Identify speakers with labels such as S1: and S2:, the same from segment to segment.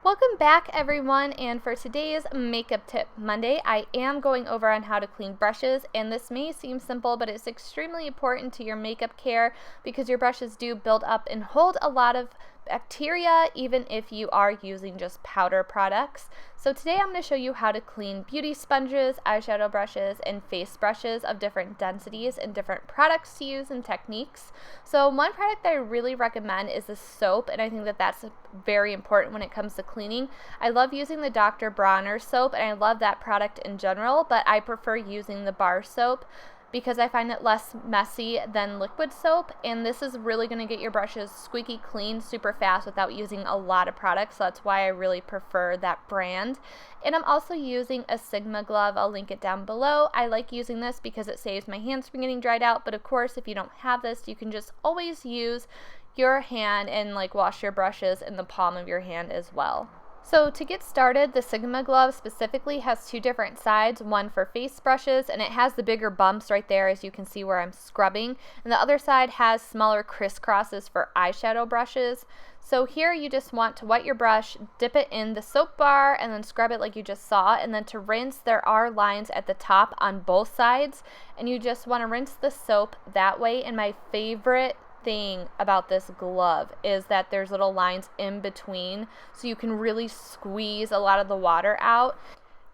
S1: Welcome back everyone, and for today's Makeup Tip Monday, I am going over on how to clean brushes, and this may seem simple, but it's extremely important to your makeup care because your brushes do build up and hold a lot of bacteria even if you are using just powder products. So today I'm going to show you how to clean beauty sponges, eyeshadow brushes, and face brushes of different densities and different products to use and techniques. So one product that I really recommend is the soap, and I think that that's very important when it comes to cleaning. I love using the Dr. Bronner soap, and I love that product in general, but I prefer using the bar soap because I find it less messy than liquid soap, and this is really going to get your brushes squeaky clean super fast without using a lot of products, so that's why I really prefer that brand. And I'm also using a Sigma glove. I'll link it down below. I like using this because it saves my hands from getting dried out, but of course if you don't have this, you can just always use your hand and wash your brushes in the palm of your hand as well. So to get started, the Sigma glove specifically has two different sides, one for face brushes, and it has the bigger bumps right there as you can see where I'm scrubbing, and the other side has smaller crisscrosses for eyeshadow brushes. So here you just want to wet your brush, dip it in the soap bar, and then scrub it like you just saw, and then to rinse there are lines at the top on both sides, and you just want to rinse the soap that way. And my favorite thing about this glove is that there's little lines in between so you can really squeeze a lot of the water out.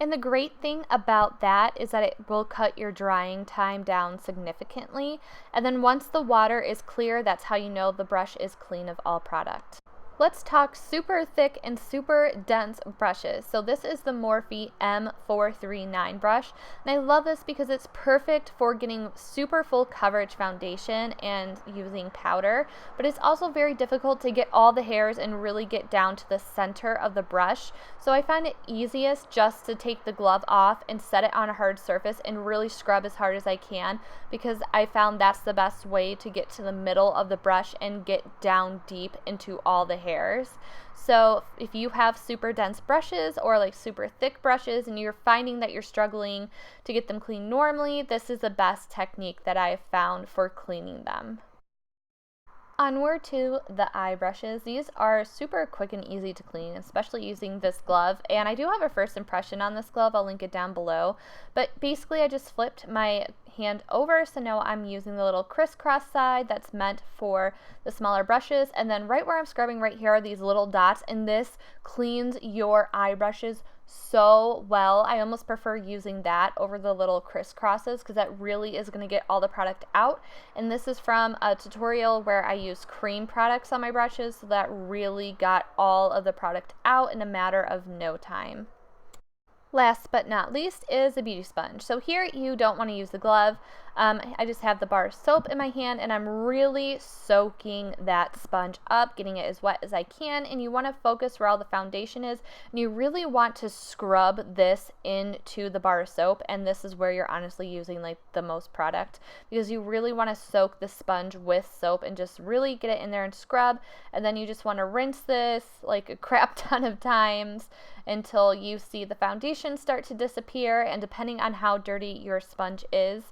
S1: And the great thing about that is that it will cut your drying time down significantly. And then once the water is clear, that's how you know the brush is clean of all product. Let's talk super thick and super dense brushes. So this is the Morphe M439 brush, and I love this because it's perfect for getting super full coverage foundation and using powder, but it's also very difficult to get all the hairs and really get down to the center of the brush. So I find it easiest just to take the glove off and set it on a hard surface and really scrub as hard as I can, because I found that's the best way to get to the middle of the brush and get down deep into all the hairs. So if you have super dense brushes or super thick brushes and you're finding that you're struggling to get them clean normally, this is the best technique that I have found for cleaning them. Onward to the eye brushes. These are super quick and easy to clean, especially using this glove, and I do have a first impression on this glove. I'll link it down below, but basically I just flipped my hand over, so now I'm using the little crisscross side that's meant for the smaller brushes, and then right where I'm scrubbing right here are these little dots, and this cleans your eye brushes so well. I almost prefer using that over the little crisscrosses because that really is going to get all the product out. And this is from a tutorial where I used cream products on my brushes, so that really got all of the product out in a matter of no time. Last but not least is a beauty sponge. So here you don't want to use the glove. I just have the bar of soap in my hand, and I'm really soaking that sponge up, getting it as wet as I can, and you want to focus where all the foundation is, and you really want to scrub this into the bar of soap, and this is where you're honestly using the most product, because you really want to soak the sponge with soap and just really get it in there and scrub, and then you just want to rinse this a crap ton of times until you see the foundation start to disappear. And depending on how dirty your sponge is,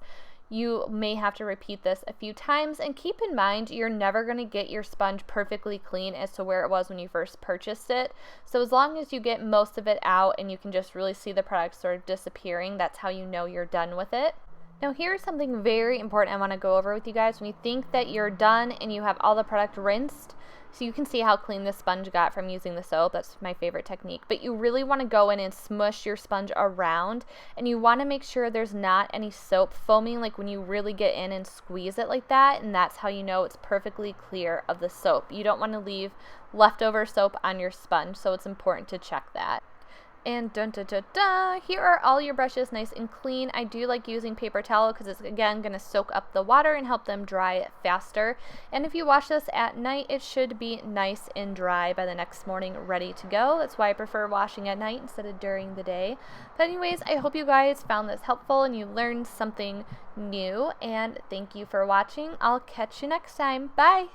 S1: you may have to repeat this a few times. And keep in mind, you're never going to get your sponge perfectly clean as to where it was when you first purchased it. So as long as you get most of it out and you can just really see the product sort of disappearing, that's how you know you're done with it. Now here's something very important I want to go over with you guys. When you think that you're done and you have all the product rinsed, so you can see how clean this sponge got from using the soap. That's my favorite technique. But you really want to go in and smush your sponge around, and you want to make sure there's not any soap foaming when you really get in and squeeze it like that, and that's how you know it's perfectly clear of the soap. You don't want to leave leftover soap on your sponge, so it's important to check that. And dun dun dun dun, here are all your brushes nice and clean. I do like using paper towel because it's again going to soak up the water and help them dry faster. And if you wash this at night, it should be nice and dry by the next morning, ready to go. That's why I prefer washing at night instead of during the day. But anyways, I hope you guys found this helpful and you learned something new, and thank you for watching. I'll catch you next time. Bye!